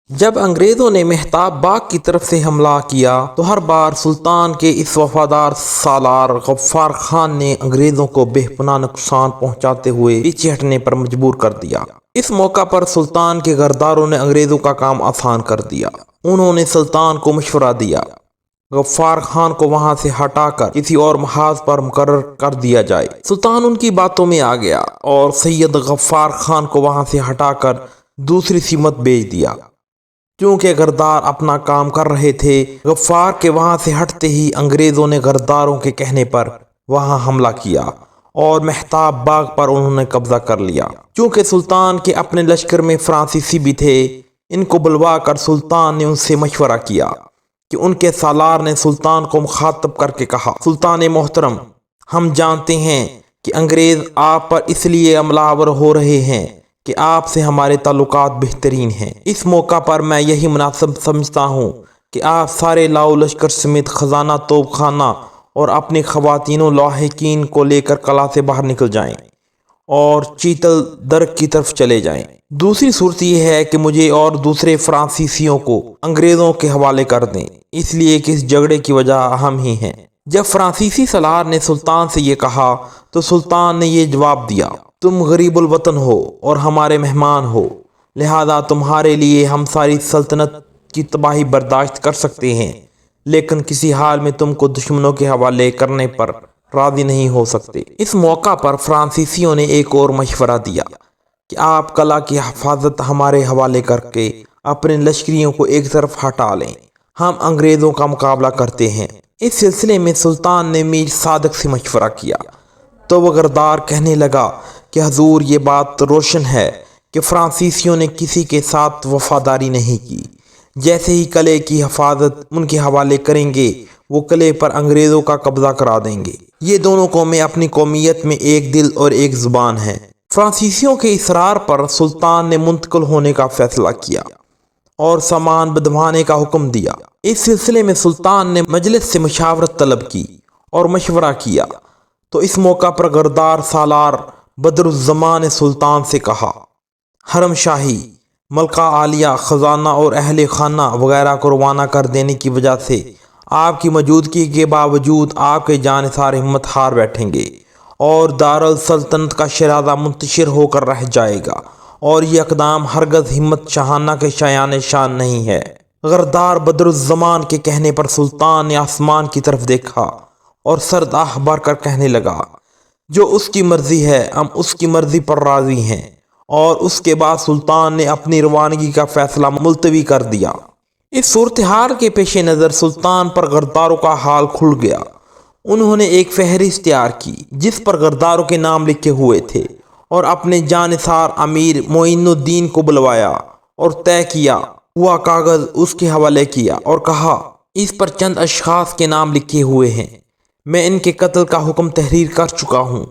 جب انگریزوں نے مہتاب باغ کی طرف سے حملہ کیا تو ہر بار سلطان کے اس وفادار سالار غفار خان نے انگریزوں کو بے پناہ نقصان پہنچاتے ہوئے پیچھے ہٹنے پر مجبور کر دیا۔ اس موقع پر سلطان کے غداروں نے انگریزوں کا کام آسان کر دیا۔ انہوں نے سلطان کو مشورہ دیا غفار خان کو وہاں سے ہٹا کر کسی اور محاذ پر مقرر کر دیا جائے۔ سلطان ان کی باتوں میں آ گیا اور سید غفار خان کو وہاں سے ہٹا کر دوسری سمت بھیج دیا۔ چونکہ غدار اپنا کام کر رہے تھے، غفار کے وہاں سے ہٹتے ہی انگریزوں نے غداروں کے کہنے پر وہاں حملہ کیا اور مہتاب باغ پر انہوں نے قبضہ کر لیا۔ چونکہ سلطان کے اپنے لشکر میں فرانسیسی بھی تھے، ان کو بلوا کر سلطان نے ان سے مشورہ کیا کہ ان کے سالار نے سلطان کو مخاطب کر کے کہا، سلطان محترم، ہم جانتے ہیں کہ انگریز آپ پر اس لیے حملہ آور ہو رہے ہیں کہ آپ سے ہمارے تعلقات بہترین ہیں۔ اس موقع پر میں یہی مناسب سمجھتا ہوں کہ آپ سارے لاؤ لشکر سمیت خزانہ توپ خانہ اور اپنی خواتین و لاحقین کو لے کر قلعہ سے باہر نکل جائیں اور چیتل درگ کی طرف چلے جائیں۔ دوسری صورت یہ ہے کہ مجھے اور دوسرے فرانسیسیوں کو انگریزوں کے حوالے کر دیں، اس لیے کہ اس جھگڑے کی وجہ ہم ہی ہیں۔ جب فرانسیسی سالار نے سلطان سے یہ کہا تو سلطان نے یہ جواب دیا، تم غریب الوطن ہو اور ہمارے مہمان ہو، لہذا تمہارے لیے ہم ساری سلطنت کی تباہی برداشت کر سکتے ہیں، لیکن کسی حال میں تم کو دشمنوں کے حوالے کرنے پر راضی نہیں ہو سکتے۔ اس موقع پر فرانسیسیوں نے ایک اور مشورہ دیا کہ آپ قلعہ کی حفاظت ہمارے حوالے کر کے اپنے لشکریوں کو ایک طرف ہٹا لیں، ہم انگریزوں کا مقابلہ کرتے ہیں۔ اس سلسلے میں سلطان نے میر صادق سے مشورہ کیا تو وہ غدار کہنے لگا کہ حضور، یہ بات روشن ہے کہ فرانسیسیوں نے کسی کے ساتھ وفاداری نہیں کی۔ جیسے ہی قلعے کی حفاظت ان کے حوالے کریں گے، وہ قلعے پر انگریزوں کا قبضہ کرا دیں گے۔ یہ دونوں قومیں اپنی قومیت میں ایک دل اور ایک زبان ہیں۔ فرانسیسیوں کے اصرار پر سلطان نے منتقل ہونے کا فیصلہ کیا اور سامان بدھوانے کا حکم دیا۔ اس سلسلے میں سلطان نے مجلس سے مشاورت طلب کی اور مشورہ کیا تو اس موقع پر غدار سالار بدر الزمان نے سلطان سے کہا، حرم شاہی، ملکہ عالیہ، خزانہ اور اہل خانہ وغیرہ کو روانہ کر دینے کی وجہ سے آپ کی موجودگی کے باوجود آپ کے جانثار ہمت ہار بیٹھیں گے اور دارالسلطنت کا شیرازہ منتشر ہو کر رہ جائے گا، اور یہ اقدام ہرگز ہمت شاہانہ کے شایان شان نہیں ہے۔ غدار بدر الزمان کے کہنے پر سلطان نے آسمان کی طرف دیکھا اور سر آہ بھر کر کہنے لگا، جو اس کی مرضی ہے ہم اس کی مرضی پر راضی ہیں، اور اس کے بعد سلطان نے اپنی روانگی کا فیصلہ ملتوی کر دیا۔ اس صورتحال کے پیش نظر سلطان پر غداروں کا حال کھل گیا۔ انہوں نے ایک فہرست تیار کی جس پر غداروں کے نام لکھے ہوئے تھے اور اپنے جانثار امیر معین الدین کو بلوایا اور طے کیا ہوا کاغذ اس کے حوالے کیا اور کہا، اس پر چند اشخاص کے نام لکھے ہوئے ہیں، میں ان کے قتل کا حکم تحریر کر چکا ہوں،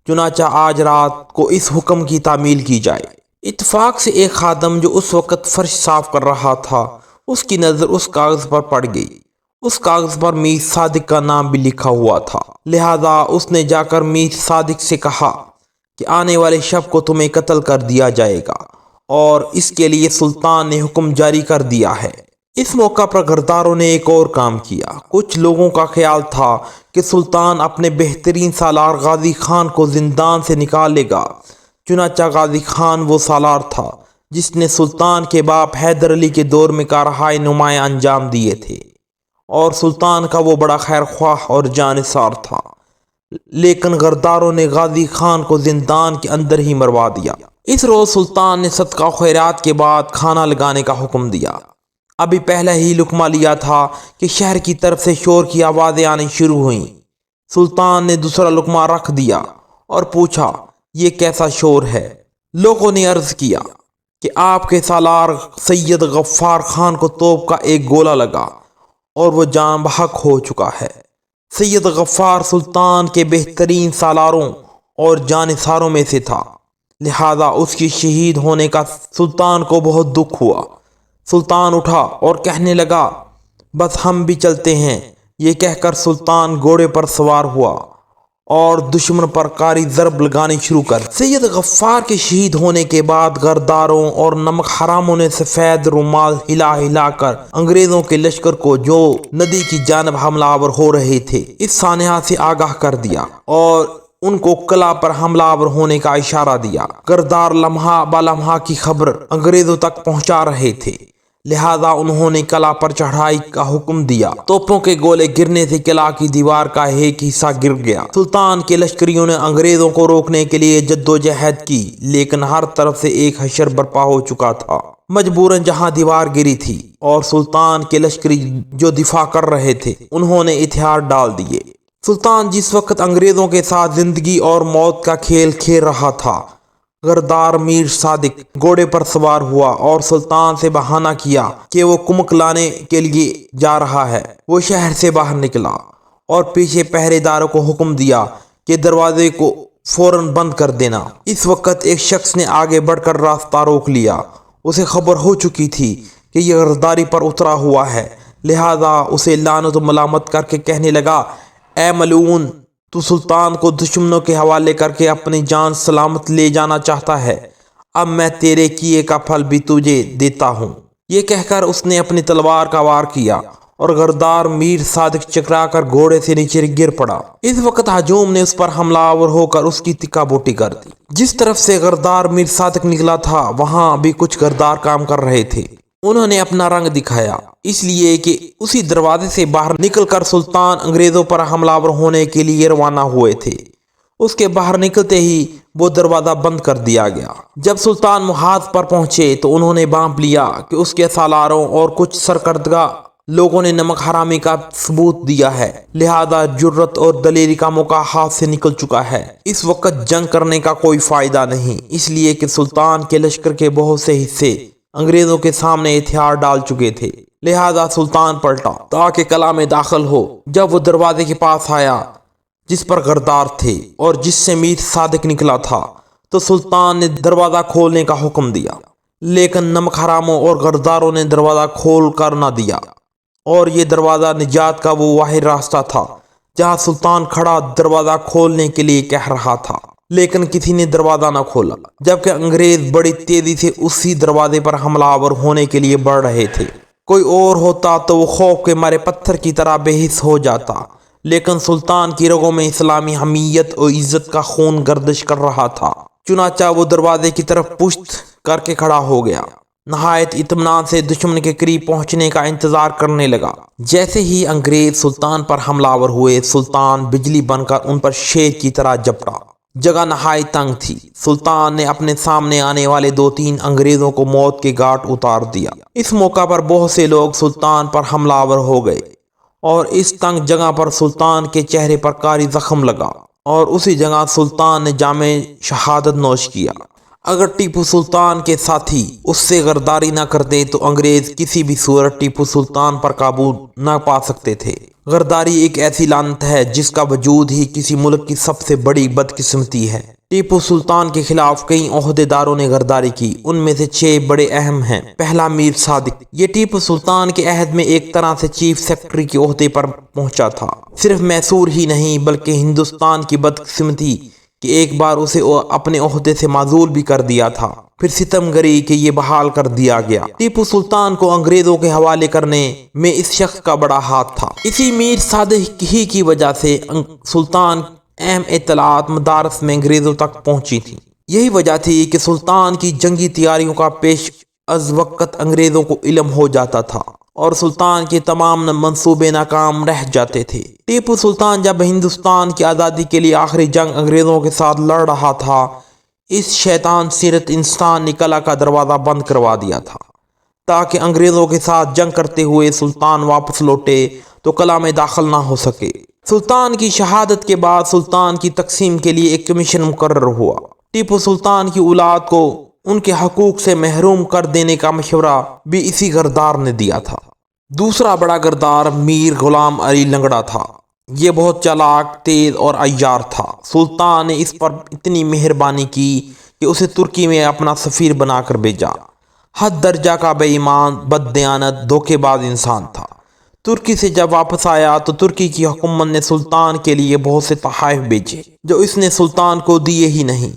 چنانچہ آج رات کو اس حکم کی تعمیل کی جائے۔ اتفاق سے ایک خادم جو اس وقت فرش صاف کر رہا تھا، اس کی نظر اس کاغذ پر پڑ گئی۔ اس کاغذ پر میر صادق کا نام بھی لکھا ہوا تھا، لہذا اس نے جا کر میر صادق سے کہا کہ آنے والے شب کو تمہیں قتل کر دیا جائے گا، اور اس کے لیے سلطان نے حکم جاری کر دیا ہے۔ اس موقع پر غداروں نے ایک اور کام کیا۔ کچھ لوگوں کا خیال تھا کہ سلطان اپنے بہترین سالار غازی خان کو زندان سے نکال لے گا، چنانچہ غازی خان وہ سالار تھا جس نے سلطان کے باپ حیدر علی کے دور میں کارہائے نمایاں انجام دیے تھے، اور سلطان کا وہ بڑا خیر خواہ اور جانثار تھا، لیکن غداروں نے غازی خان کو زندان کے اندر ہی مروا دیا۔ اس روز سلطان نے صدقہ و خیرات کے بعد کھانا لگانے کا حکم دیا۔ ابھی پہلے ہی لقمہ لیا تھا کہ شہر کی طرف سے شور کی آوازیں آنی شروع ہوئیں۔ سلطان نے دوسرا لقمہ رکھ دیا اور پوچھا، یہ کیسا شور ہے؟ لوگوں نے عرض کیا کہ آپ کے سالار سید غفار خان کو توپ کا ایک گولہ لگا اور وہ جان بحق ہو چکا ہے۔ سید غفار سلطان کے بہترین سالاروں اور جانثاروں میں سے تھا، لہذا اس کی شہید ہونے کا سلطان کو بہت دکھ ہوا۔ سلطان اٹھا اور کہنے لگا، بس ہم بھی چلتے ہیں۔ یہ کہہ کر سلطان گھوڑے پر سوار ہوا اور دشمن پر کاری ضرب لگانی شروع کر دی۔ سید غفار کے شہید ہونے کے بعد غداروں اور نمک حراموں نے سفید رومال ہلا ہلا کر انگریزوں کے لشکر کو جو ندی کی جانب حملہ آور ہو رہے تھے اس سانحہ سے آگاہ کر دیا اور ان کو قلعہ پر حملہ آور ہونے کا اشارہ دیا۔ غدار لمحہ با لمحہ کی خبر انگریزوں تک پہنچا رہے تھے، لہذا انہوں نے قلعہ پر چڑھائی کا حکم دیا۔ توپوں کے گولے گرنے سے قلعہ کی دیوار کا ایک حصہ گر گیا۔ سلطان کے لشکریوں نے انگریزوں کو روکنے کے لیے جدوجہد کی، لیکن ہر طرف سے ایک حشر برپا ہو چکا تھا۔ مجبوراً جہاں دیوار گری تھی اور سلطان کے لشکری جو دفاع کر رہے تھے انہوں نے ہتھیار ڈال دیے۔ سلطان جس وقت انگریزوں کے ساتھ زندگی اور موت کا کھیل کھیل رہا تھا، غدار میر صادق گھوڑے پر سوار ہوا اور سلطان سے بہانہ کیا کہ وہ کمک لانے کے لیے جا رہا ہے۔ وہ شہر سے باہر نکلا اور پیچھے پہرے داروں کو حکم دیا کہ دروازے کو فوراً بند کر دینا۔ اس وقت ایک شخص نے آگے بڑھ کر راستہ روک لیا۔ اسے خبر ہو چکی تھی کہ یہ غداری پر اترا ہوا ہے، لہذا اسے لعنت و ملامت کر کے کہنے لگا، اے ملعون، تو سلطان کو دشمنوں کے حوالے کر کے اپنی جان سلامت لے جانا چاہتا ہے، اب میں تیرے کیے کا پھل بھی تجھے دیتا ہوں۔ یہ کہہ کر اس نے اپنی تلوار کا وار کیا اور غدار میر صادق چکرا کر گھوڑے سے نیچے گر پڑا۔ اس وقت ہجوم نے اس پر حملہ آور ہو کر اس کی تکہ بوٹی کر دی۔ جس طرف سے غدار میر صادق نکلا تھا وہاں بھی کچھ غدار کام کر رہے تھے۔ انہوں نے اپنا رنگ دکھایا، اس لیے کہ اسی دروازے سے باہر نکل کر سلطان انگریزوں پر حملہ آور ہونے کے لیے روانہ ہوئے تھے۔ اس کے باہر نکلتے ہی وہ دروازہ بند کر دیا گیا۔ جب سلطان محاذ پر پہنچے تو انہوں نے بانپ لیا کہ اس کے سالاروں اور کچھ سرکردہ لوگوں نے نمک حرامی کا ثبوت دیا ہے، لہذا جرت اور دلیری کا موقع ہاتھ سے نکل چکا ہے۔ اس وقت جنگ کرنے کا کوئی فائدہ نہیں، اس لیے کہ سلطان کے لشکر کے بہت سے حصے انگریزوں کے سامنے ہتھیار ڈال چکے تھے، لہذا سلطان پلٹا تاکہ قلعہ میں داخل ہو۔ جب وہ دروازے کے پاس آیا جس پر غدار تھے اور جس سے میر صادق نکلا تھا تو سلطان نے دروازہ کھولنے کا حکم دیا، لیکن نمک حراموں اور غداروں نے دروازہ کھول کر نہ دیا، اور یہ دروازہ نجات کا وہ واحد راستہ تھا جہاں سلطان کھڑا دروازہ کھولنے کے لیے کہہ رہا تھا، لیکن کسی نے دروازہ نہ کھولا، جبکہ انگریز بڑی تیزی سے اسی دروازے پر حملہ آور ہونے کے لیے بڑھ رہے تھے۔ کوئی اور ہوتا تو وہ خوف کے مارے پتھر کی طرح بے حس ہو جاتا، لیکن سلطان کی رگوں میں اسلامی حمیت اور عزت کا خون گردش کر رہا تھا، چنانچہ وہ دروازے کی طرف پشت کر کے کھڑا ہو گیا، نہایت اطمینان سے دشمن کے قریب پہنچنے کا انتظار کرنے لگا۔ جیسے ہی انگریز سلطان پر حملہ آور ہوئے، سلطان بجلی بن کر ان پر شیر کی طرح جھپٹا۔ جگہ نہایت تنگ تھی، سلطان نے اپنے سامنے آنے والے 2-3 انگریزوں کو موت کے گھاٹ اتار دیا۔ اس موقع پر بہت سے لوگ سلطان پر حملہ آور ہو گئے اور اس تنگ جگہ پر سلطان کے چہرے پر کاری زخم لگا اور اسی جگہ سلطان نے جام شہادت نوش کیا۔ اگر ٹیپو سلطان کے ساتھی اس سے غداری نہ کرتے تو انگریز کسی بھی صورت ٹیپو سلطان پر قابو نہ پا سکتے تھے۔ غداری ایک ایسی لعنت ہے جس کا وجود ہی کسی ملک کی سب سے بڑی بدقسمتی ہے۔ ٹیپو سلطان کے خلاف کئی عہدیداروں نے غداری کی، ان میں سے 6 بڑے اہم ہیں۔ پہلا، میر صادق، یہ ٹیپو سلطان کے عہد میں ایک طرح سے چیف سیکرٹری کے عہدے پر پہنچا تھا۔ صرف میسور ہی نہیں بلکہ ہندوستان کی بدقسمتی کہ ایک بار اسے اپنے عہدے سے معزول بھی کر دیا تھا، پھر ستم گری کہ یہ بحال کر دیا گیا۔ ٹیپو سلطان کو انگریزوں کے حوالے کرنے میں اس شخص کا بڑا ہاتھ تھا۔ اسی میر صادق ہی کی وجہ سے سلطان اہم اطلاعات مدارس میں انگریزوں تک پہنچی تھی۔ یہی وجہ تھی کہ سلطان کی جنگی تیاریوں کا پیش از وقت انگریزوں کو علم ہو جاتا تھا اور سلطان کے تمام منصوبے ناکام رہ جاتے تھے۔ ٹیپو سلطان جب ہندوستان کی آزادی کے لیے آخری جنگ انگریزوں کے ساتھ لڑ رہا تھا، اس شیطان سیرت انسان نے قلعہ کا دروازہ بند کروا دیا تھا تاکہ انگریزوں کے ساتھ جنگ کرتے ہوئے سلطان واپس لوٹے تو قلعہ میں داخل نہ ہو سکے۔ سلطان کی شہادت کے بعد سلطان کی تقسیم کے لیے ایک کمیشن مقرر ہوا۔ ٹیپو سلطان کی اولاد کو ان کے حقوق سے محروم کر دینے کا مشورہ بھی اسی غدار نے دیا تھا۔ دوسرا بڑا غدار میر غلام علی لنگڑا تھا۔ یہ بہت چالاک، تیز اور عیار تھا۔ سلطان نے اس پر اتنی مہربانی کی کہ اسے ترکی میں اپنا سفیر بنا کر بھیجا۔ حد درجہ کا بے ایمان، بد دیانت، دھوکے باز انسان تھا۔ ترکی سے جب واپس آیا تو ترکی کی حکومت نے سلطان کے لیے بہت سے تحائف بیچے جو اس نے سلطان کو دیے ہی نہیں۔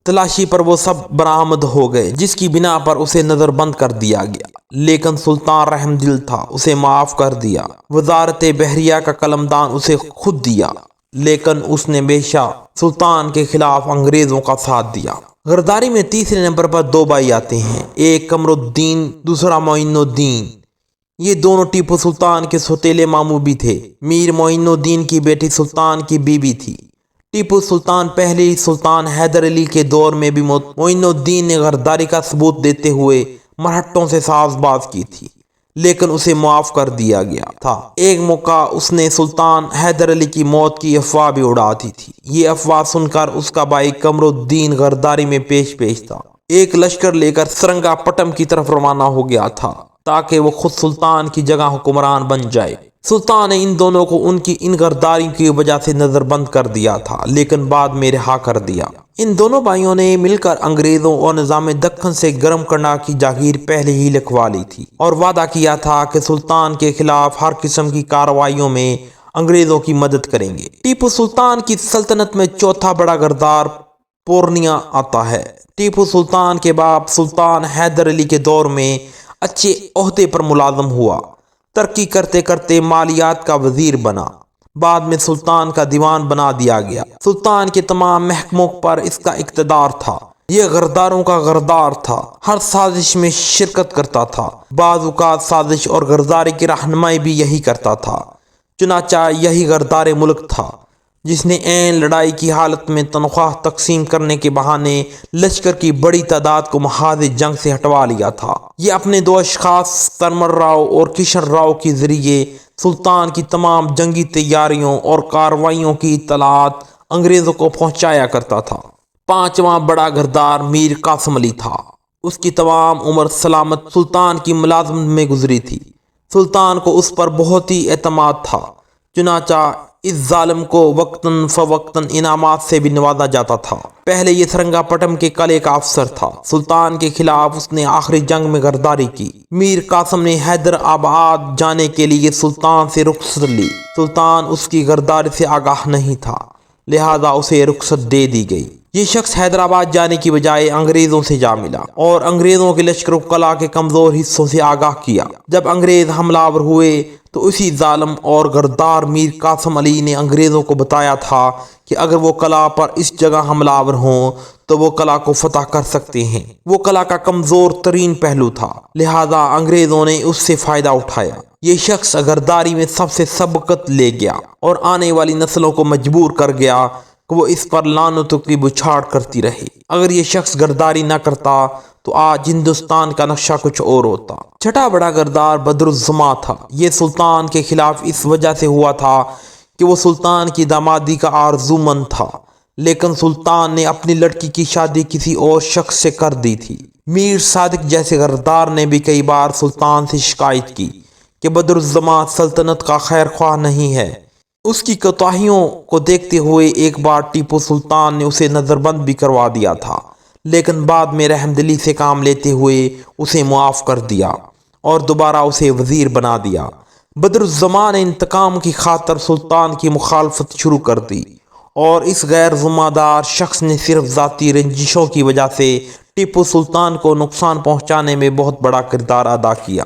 تلاشی پر وہ سب برآمد ہو گئے، جس کی بنا پر اسے نظر بند کر دیا گیا، لیکن سلطان رحم دل تھا، اسے معاف کر دیا۔ وزارت بحریہ کا قلمدان اسے خود دیا، لیکن اس نے ہمیشہ سلطان کے خلاف انگریزوں کا ساتھ دیا۔ غداری میں تیسرے نمبر پر دو بھائی آتے ہیں، ایک قمر الدین، دوسرا معین الدین۔ یہ دونوں ٹیپو سلطان کے سوتیلے ماموں بھی تھے۔ میر معین الدین کی بیٹی سلطان کی بیوی تھی۔ ٹیپو سلطان پہلے سلطان حیدر علی کے دور میں بھی معین الدین نے غداری کا ثبوت دیتے ہوئے مرہٹوں سے ساز باز کی تھی، لیکن اسے معاف کر دیا گیا تھا۔ ایک موقع اس نے سلطان حیدر علی کی موت کی افواہ بھی اڑا دی تھی۔ یہ افواہ سن کر اس کا بھائی قمر الدین غداری میں پیش تھا، ایک لشکر لے کر سرنگا پٹم کی طرف روانہ ہو گیا تھا تاکہ وہ خود سلطان کی جگہ حکمران بن جائے۔ سلطان نے ان دونوں کو ان کی ان غداری کی وجہ سے نظر بند کر دیا تھا، لیکن بعد میں رہا کر دیا۔ ان دونوں بھائیوں نے مل کر انگریزوں اور نظام دکن سے گرم کرنا کی جاگیر پہلے ہی لکھوا لی تھی اور وعدہ کیا تھا کہ سلطان کے خلاف ہر قسم کی کارروائیوں میں انگریزوں کی مدد کریں گے۔ ٹیپو سلطان کی سلطنت میں چوتھا بڑا غدار پورنیا آتا ہے۔ ٹیپو سلطان کے باپ سلطان حیدر علی کے دور میں اچھے عہدے پر ملازم ہوا، ترقی کرتے کرتے مالیات کا وزیر بنا، بعد میں سلطان کا دیوان بنا دیا گیا۔ سلطان کے تمام محکموں پر اس کا اقتدار تھا۔ یہ غداروں کا غدار تھا، ہر سازش میں شرکت کرتا تھا، بعض اوقات سازش اور غداری کی رہنمائی بھی یہی کرتا تھا۔ چنانچہ یہی غدار ملک تھا جس نے عین لڑائی کی حالت میں تنخواہ تقسیم کرنے کے بہانے لشکر کی بڑی تعداد کو محاذ جنگ سے ہٹوا لیا تھا۔ یہ اپنے دو اشخاص ترمل راؤ اور کشن راؤ کے ذریعے سلطان کی تمام جنگی تیاریوں اور کارروائیوں کی اطلاعات انگریزوں کو پہنچایا کرتا تھا۔ پانچواں بڑا غدار میر قاسم علی تھا۔ اس کی تمام عمر سلامت سلطان کی ملازمت میں گزری تھی۔ سلطان کو اس پر بہت ہی اعتماد تھا، چنانچہ اس ظالم کو وقتاً فوقتاً انعامات سے بھی نوازا جاتا تھا۔ پہلے یہ سرنگا پٹم کے قلعے کا افسر تھا۔ سلطان کے خلاف اس نے آخری جنگ میں غداری کی۔ میر قاسم نے حیدر آباد جانے کے لیے سلطان سے رخصت لی۔ سلطان اس کی غداری سے آگاہ نہیں تھا، لہذا اسے رخصت دے دی گئی۔ یہ شخص حیدرآباد جانے کی بجائے انگریزوں سے جا ملا اور انگریزوں کے لشکر کو قلعہ کے کمزور حصوں سے آگاہ کیا۔ جب انگریز حملہ آور ہوئے تو اسی ظالم اور غدار میر قاسم علی نے انگریزوں کو بتایا تھا کہ اگر وہ قلعہ پر اس جگہ حملہ آور ہوں تو وہ قلعہ کو فتح کر سکتے ہیں۔ وہ قلعہ کا کمزور ترین پہلو تھا، لہذا انگریزوں نے اس سے فائدہ اٹھایا۔ یہ شخص غداری میں سب سے سبقت لے گیا اور آنے والی نسلوں کو مجبور کر گیا کہ وہ اس پر لعنتوں کی بچھاڑ کرتی رہے۔ اگر یہ شخص غداری نہ کرتا تو آج ہندوستان کا نقشہ کچھ اور ہوتا۔ چھٹا بڑا غدار بدر الزماں تھا۔ یہ سلطان کے خلاف اس وجہ سے ہوا تھا کہ وہ سلطان کی دامادی کا آرزومند تھا، لیکن سلطان نے اپنی لڑکی کی شادی کسی اور شخص سے کر دی تھی۔ میر صادق جیسے غدار نے بھی کئی بار سلطان سے شکایت کی کہ بدر الزماں سلطنت کا خیر خواہ نہیں ہے۔ اس کی کوتاہیوں کو دیکھتے ہوئے ایک بار ٹیپو سلطان نے اسے نظر بند بھی کروا دیا تھا، لیکن بعد میں رحم دلی سے کام لیتے ہوئے اسے معاف کر دیا اور دوبارہ اسے وزیر بنا دیا۔ بدر الزماں نے انتقام کی خاطر سلطان کی مخالفت شروع کر دی اور اس غیر ذمہ دار شخص نے صرف ذاتی رنجشوں کی وجہ سے ٹیپو سلطان کو نقصان پہنچانے میں بہت بڑا کردار ادا کیا۔